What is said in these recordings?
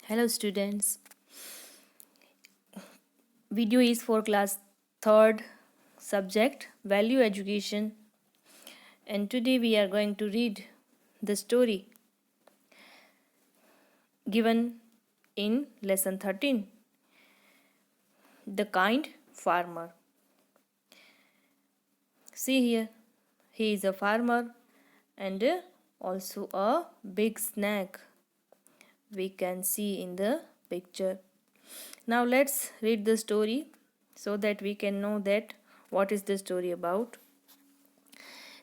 Hello students. Video is for class 3rd subject value education, and today we are going to read the story given in lesson 13, The Kind Farmer. See here, he is a farmer and also a big snack we can see in the picture. Now let's read the story so that we can know that what is the story about.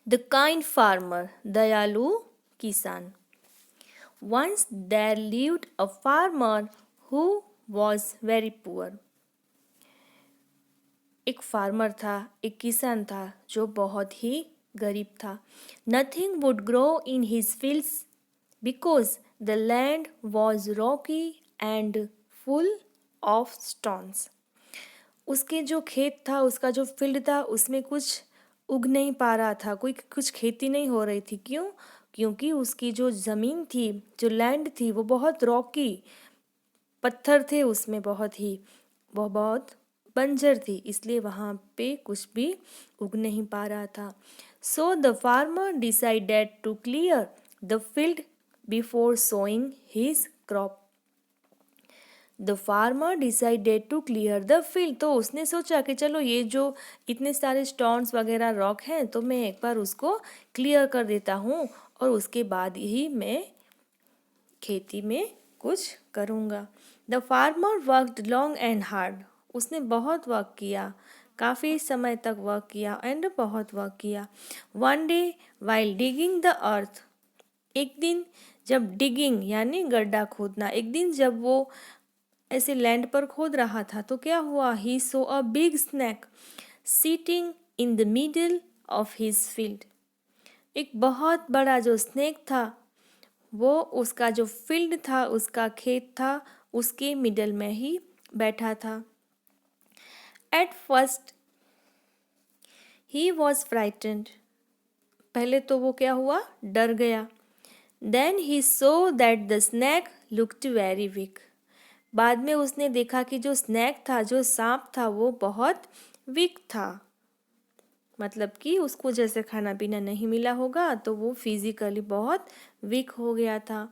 The Kind Farmer, Dayalu Kisan. Once there lived a farmer who was very poor. एक farmer था, एक किसान था जो बहुत ही गरीब था. Nothing would grow in his fields because the land was rocky and full of stones. उसके जो खेत था, उसका जो फील्ड था, उसमें कुछ उग नहीं पा रहा था, कोई कुछ खेती नहीं हो रही थी. क्यों? क्योंकि उसकी जो ज़मीन थी, जो लैंड थी, वो बहुत रॉकी, पत्थर थे उसमें बहुत ही, वो बहुत बंजर थी, इसलिए वहाँ पे कुछ भी उग नहीं पा रहा था. So the farmer decided to clear the field before sowing his crop. The farmer decided to clear the field. तो उसने सोचा कि चलो ये जो इतने सारे स्टोन्स वगैरह रॉक हैं, तो मैं एक बार उसको क्लियर कर देता हूँ और उसके बाद ही मैं खेती में कुछ करूँगा. The farmer worked long and hard. उसने बहुत वर्क किया, काफ़ी समय तक वर्क किया एंड बहुत वर्क किया. One day while digging the earth. एक दिन जब डिगिंग यानी गड्ढा खोदना, एक दिन जब वो ऐसे लैंड पर खोद रहा था तो क्या हुआ? He saw a big snake sitting in the middle of his field. एक बहुत बड़ा जो स्नेक था वो उसका जो फील्ड था, उसका खेत था, उसके मिडल में ही बैठा था. At first he was frightened. पहले तो वो क्या हुआ? डर गया. Then he saw that the snake looked very weak. बाद में उसने देखा कि जो स्नैक था, जो सांप था, वो बहुत वीक था. मतलब कि उसको जैसे खाना पीना नहीं मिला होगा तो वो फिजिकली बहुत वीक हो गया था.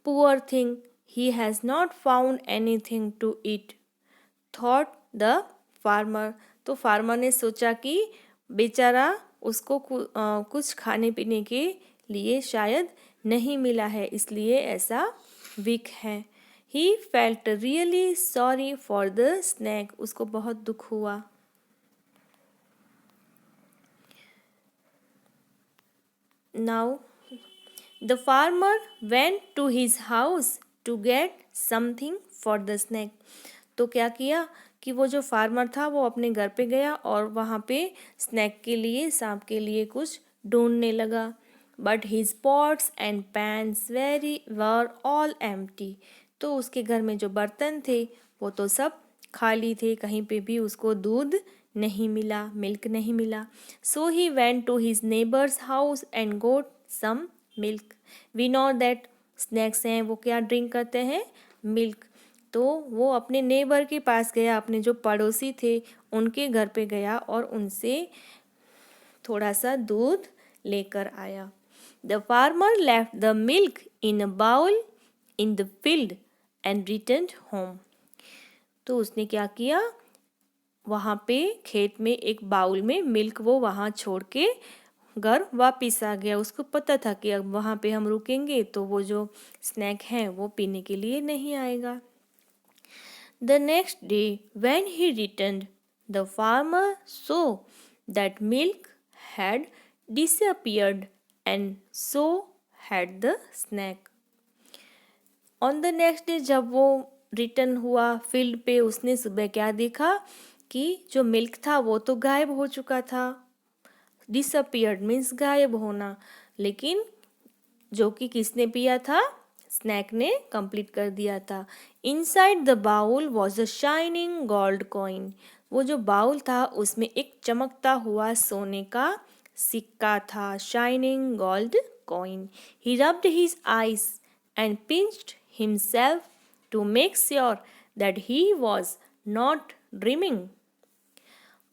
Poor thing, he has not found anything to eat, thought the farmer. तो फार्मर ने सोचा कि बेचारा उसको कुछ खाने पीने के लिए शायद नहीं मिला है, इसलिए ऐसा वीक है. He felt really sorry for the snack. उसको बहुत दुख हुआ. Now the farmer went to his house to get something for the snake. तो क्या किया कि वो जो फार्मर था वो अपने घर पे गया और वहाँ पे स्नैक के लिए, सांप के लिए कुछ ढूंढने लगा. But his pots and pans were all empty. तो उसके घर में जो बर्तन थे वो तो सब खाली थे, कहीं पे भी उसको दूध नहीं मिला, मिल्क नहीं मिला. So he went to his neighbours house and got some milk. We know that snakes हैं वो क्या ड्रिंक करते हैं? मिल्क. तो वो अपने नेबर के पास गया, अपने जो पड़ोसी थे उनके घर पे गया और उनसे थोड़ा सा दूध लेकर आया. The farmer left the milk in a bowl in the field and returned home. तो उसने क्या किया? वहाँ पे खेत में एक बाउल में मिल्क वो वहाँ छोड़ के घर वापिस आ गया. उसको पता था कि अब वहाँ पे हम रुकेंगे तो वो जो स्नैक है वो पीने के लिए नहीं आएगा. The next day when he returned, the farmer saw that milk had disappeared and so had the snack. On the next day जब वो रिटर्न हुआ फील्ड पे, उसने सुबह क्या देखा कि जो मिल्क था वो तो गायब हो चुका था. डिसअपियर्ड मीन्स गायब होना, लेकिन जो कि किसने पिया था? स्नैक ने कंप्लीट कर दिया था. Inside the bowl was a shining gold coin. वो जो बाउल था उसमें एक चमकता हुआ सोने का सिक्का था. Shining gold coin. He rubbed his eyes and pinched himself to make sure that he was not dreaming.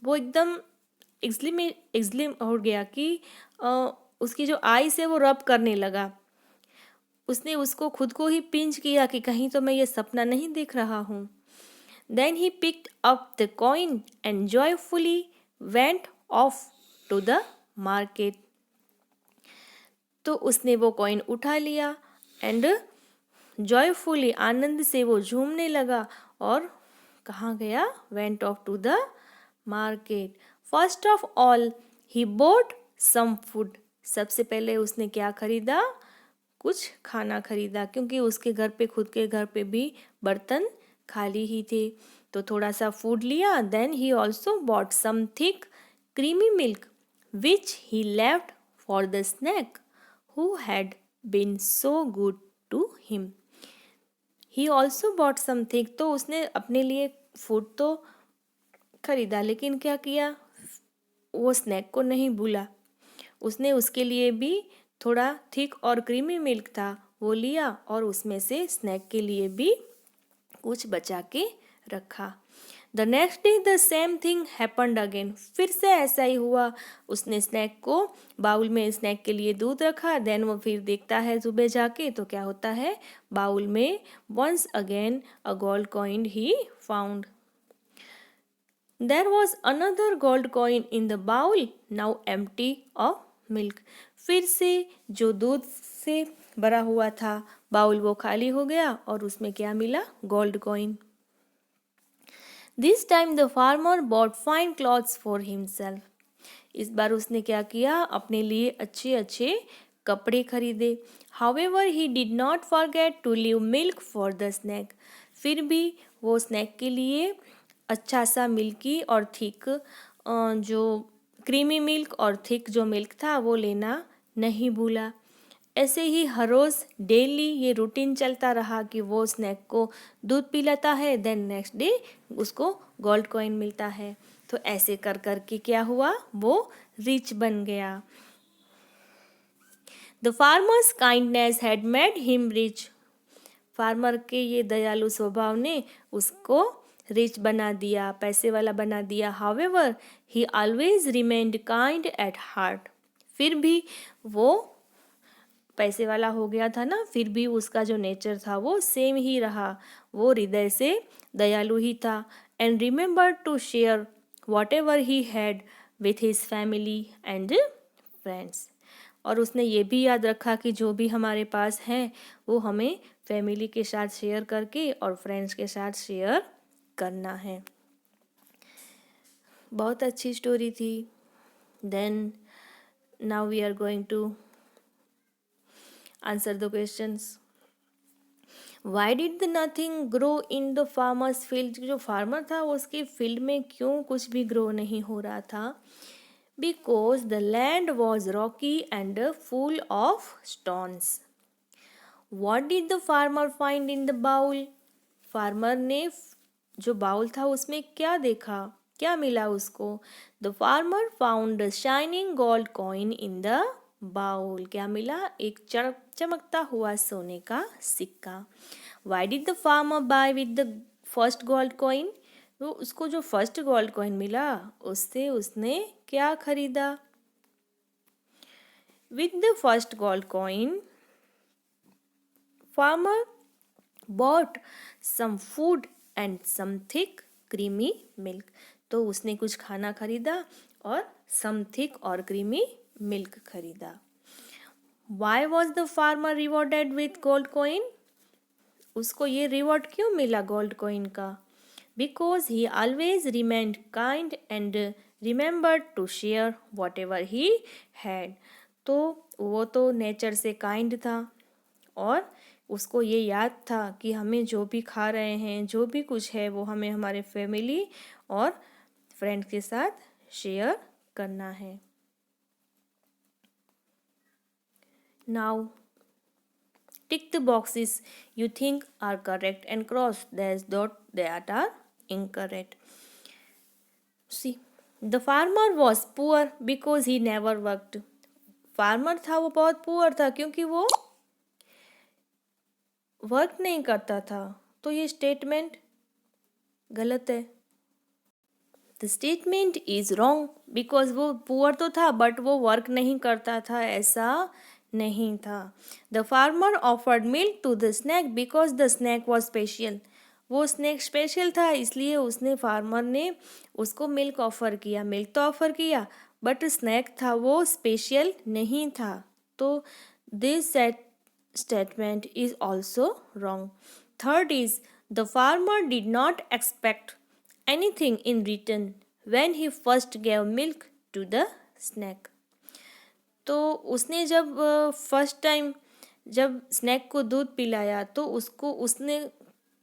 वो एकदम एग्जलिम हो गया कि उसकी जो आईज है वो रब करने लगा. उसने उसको खुद को ही पिंच किया कि कहीं तो मैं ये सपना नहीं देख रहा हूँ. Then he picked up the coin and joyfully went off to the market. तो उसने वो कॉइन उठा लिया एंड जॉयफुली आनंद से वो झूमने लगा और कहाँ गया? Went off to the market. First of all he bought some food. सबसे पहले उसने क्या खरीदा? कुछ खाना खरीदा, क्योंकि उसके घर पे, खुद के घर पे भी बर्तन खाली ही थे, तो थोड़ा सा फूड लिया. Then he also bought some thick creamy milk which he left for the snake who had been so good to him. He also bought something. तो उसने अपने लिए फूड तो खरीदा, लेकिन क्या किया? वो स्नैक को नहीं भूला. उसने उसके लिए भी थोड़ा थिक और क्रीमी मिल्क था वो लिया और उसमें से स्नैक के लिए भी कुछ बचा के रखा. The next day the same thing happened again. फिर से ऐसा ही हुआ. उसने स्नैक को बाउल में, स्नैक के लिए दूध रखा. देन वो फिर देखता है सुबह जाके तो क्या होता है? बाउल में once again a gold coin he found. There was another gold coin in the bowl now empty of milk. फिर से जो दूध से भरा हुआ था बाउल वो खाली हो गया और उसमें क्या मिला? Gold coin. This time the farmer bot fine clothes for himself. इस बार उसने क्या किया? अपने लिए अच्छे अच्छे कपड़े खरीदे. However he did not forget to leave milk for the snake. फिर भी वो स्नैक के लिए अच्छा सा मिल्की और थिक जो क्रीमी मिल्क और थिक जो मिल्क था वो लेना नहीं भूला. ऐसे ही हर रोज़ डेली ये रूटीन चलता रहा कि वो स्नैक को दूध पिलाता है, देन नेक्स्ट डे उसको गोल्ड कॉइन मिलता है. तो ऐसे कर कर के क्या हुआ? वो रिच बन गया. The farmers kindness had made him rich. Farmer के ये दयालु स्वभाव ने उसको रिच बना दिया, पैसे वाला बना दिया. However he always remained kind at heart. फिर भी वो पैसे वाला हो गया था ना, फिर भी उसका जो नेचर था वो सेम ही रहा. वो हृदय से दयालु ही था. And remember to share whatever he had with his family and friends. और उसने ये भी याद रखा कि जो भी हमारे पास है वो हमें फैमिली के साथ शेयर करके और फ्रेंड्स के साथ शेयर करना है. बहुत अच्छी स्टोरी थी. Then now we are going to answer the questions. Why did the nothing grow in the farmer's field? जो फार्मर था उसके फील्ड में क्यों कुछ भी ग्रो नहीं हो रहा था? Because the land was rocky and full of stones. What did the farmer find in the bowl? Farmer ने जो बाउल था उसमें क्या देखा, क्या मिला उसको? The farmer found a shining gold coin in the bowl. क्या मिला? एक चमकता हुआ सोने का सिक्का. Why did the farmer buy with the first gold coin? तो उसको जो फर्स्ट गोल्ड कॉइन मिला उससे उसने क्या खरीदा? With the first gold coin farmer bought some food and some thick creamy milk. तो उसने कुछ खाना खरीदा और सम थिक और क्रीमी मिल्क खरीदा. Why was the farmer rewarded with gold coin? उसको ये रिवॉर्ड क्यों मिला गोल्ड कॉइन का? Because he always remained kind and remembered to share whatever he had. तो वो तो नेचर से काइंड था और उसको ये याद था कि हमें जो भी खा रहे हैं, जो भी कुछ है वो हमें हमारे फैमिली और फ्रेंड्स के साथ शेयर करना है. Now, tick the boxes you think are correct and cross those that are incorrect. See, the farmer was poor because he never worked. Farmer था वो बहुत पुअर था क्योंकि वो वर्क नहीं करता था. तो ये स्टेटमेंट गलत है। The statement is wrong because वो पुअर तो था बट वो वर्क नहीं करता था, ऐसा नहीं था। The farmer offered milk to the snake because the snake was special. वो स्नैक स्पेशल था इसलिए उसने फार्मर ने उसको मिल्क ऑफर किया। मिल्क तो ऑफर किया बट स्नैक था वो स्पेशल नहीं था। तो this statement is also wrong. Third is the farmer did not expect anything in return when he first gave milk to the snake। तो उसने जब फर्स्ट टाइम जब स्नैक को दूध पिलाया तो उसने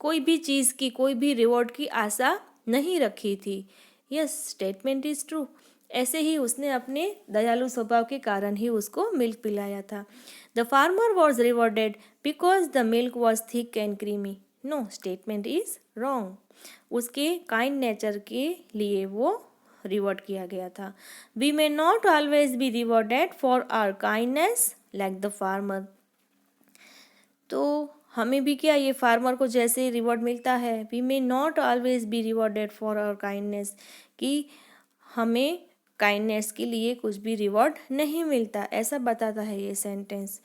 कोई भी चीज़ की, कोई भी रिवॉर्ड की आशा नहीं रखी थी। Yes, statement is true. ऐसे ही उसने अपने दयालु स्वभाव के कारण ही उसको मिल्क पिलाया था। The farmer was rewarded because the milk was thick and creamy. No, statement is wrong. उसके काइंड नेचर के लिए वो रिवॉर्ड किया गया था। We may not always be rewarded for our kindness like the farmer. तो हमें भी क्या, ये फार्मर को जैसे रिवॉर्ड मिलता है, we may not always be rewarded for our kindness, कि हमें काइंडनेस के लिए कुछ भी रिवॉर्ड नहीं मिलता, ऐसा बताता है ये सेंटेंस।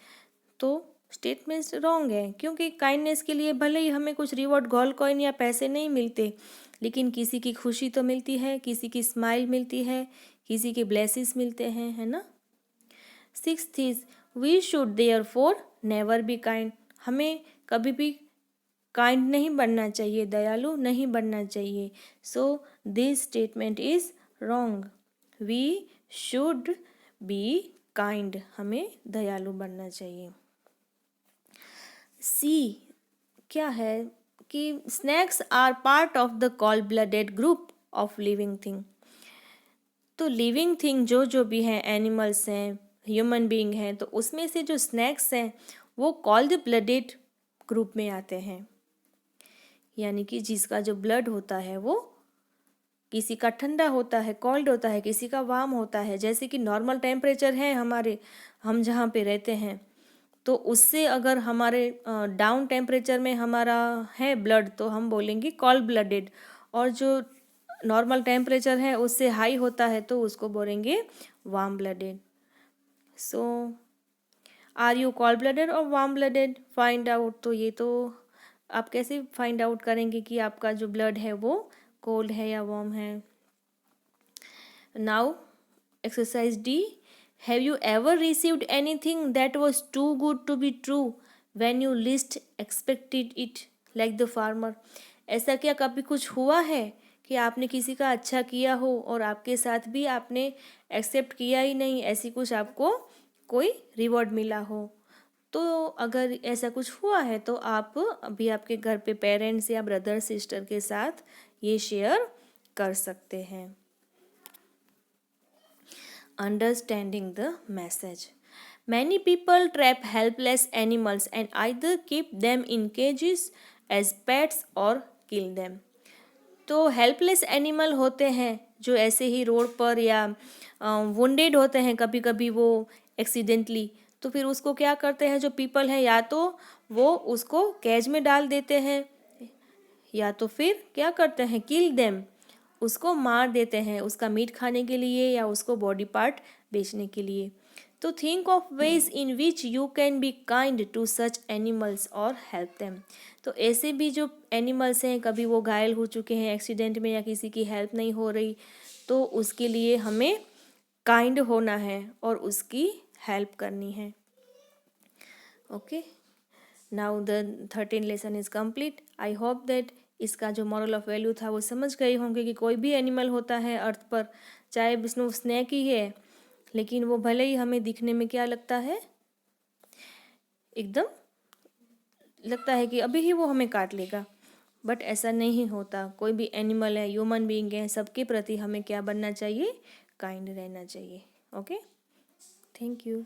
तो स्टेटमेंट्स रॉन्ग है क्योंकि काइंडनेस के लिए भले ही हमें कुछ रिवॉर्ड, गोल्ड कॉइन या पैसे नहीं मिलते, लेकिन किसी की खुशी तो मिलती है, किसी की स्माइल मिलती है, किसी के ब्लेसिस मिलते हैं, है ना। Sixth is we should therefore never be kind. हमें कभी भी काइंड नहीं बनना चाहिए, दयालु नहीं बनना चाहिए। So this statement is wrong. We should be kind, हमें दयालु बनना चाहिए। सी क्या है कि snakes are part of the cold blooded group of living thing. तो लिविंग थिंग जो भी हैं, एनिमल्स हैं, ह्यूमन बीइंग हैं, तो उसमें से जो स्नैक्स हैं वो कॉल्ड ब्लडेड ग्रुप में आते हैं। यानी कि जिसका जो ब्लड होता है वो किसी का ठंडा होता है, कोल्ड होता है, किसी का वार्म होता है। जैसे कि नॉर्मल टेम्परेचर है हमारे, हम जहाँ पे रहते हैं, तो उससे अगर हमारे डाउन टेम्परेचर में हमारा है ब्लड तो हम बोलेंगे कोल्ड ब्लडेड, और जो नॉर्मल टेम्परेचर है उससे हाई होता है तो उसको बोलेंगे warm blooded. So are you cold blooded और वार्म ब्लडेड, फाइंड आउट। तो ये तो आप कैसे फाइंड आउट करेंगे कि आपका जो ब्लड है वो कोल्ड है या वार्म है। Now exercise D, have you ever received anything that was too good to be true when you least expected it like the farmer। ऐसा क्या कभी कुछ हुआ है कि आपने किसी का अच्छा किया हो और आपके साथ भी आपने एक्सेप्ट किया ही नहीं, ऐसी कुछ आपको कोई रिवॉर्ड मिला हो। तो अगर ऐसा कुछ हुआ है तो आप अभी आपके घर पे पेरेंट्स या ब्रदर सिस्टर के साथ ये शेयर कर सकते हैं। Understanding the message. Many people trap helpless animals and either keep them in cages as pets or kill them। तो हेल्पलेस एनिमल होते हैं जो ऐसे ही रोड पर या वुंडेड होते हैं, कभी कभी वो एक्सीडेंटली, तो फिर उसको क्या करते हैं जो पीपल हैं, या तो वो उसको केज में डाल देते हैं या तो फिर क्या करते हैं, किल देम, उसको मार देते हैं उसका मीट खाने के लिए या उसको बॉडी पार्ट बेचने के लिए। तो think of ways in which you can be kind to such animals और हेल्प देम। तो ऐसे भी जो एनिमल्स हैं, कभी वो घायल हो चुके हैं एक्सीडेंट में या किसी की हेल्प नहीं हो रही, तो उसके लिए हमें काइंड होना है और उसकी हेल्प करनी है। Okay, now the 13 lesson is complete. I hope that इसका जो मॉरल ऑफ वैल्यू था वो समझ गए होंगे कि कोई भी एनिमल होता है अर्थ पर, चाहे विष्णु स्नैक ही है, लेकिन वो भले ही हमें दिखने में क्या लगता है, एकदम लगता है कि अभी ही वो हमें काट लेगा, बट ऐसा नहीं होता। कोई भी एनिमल है, ह्यूमन बीइंग है, सबके प्रति हमें क्या बनना चाहिए, काइंड रहना चाहिए। Okay, thank you.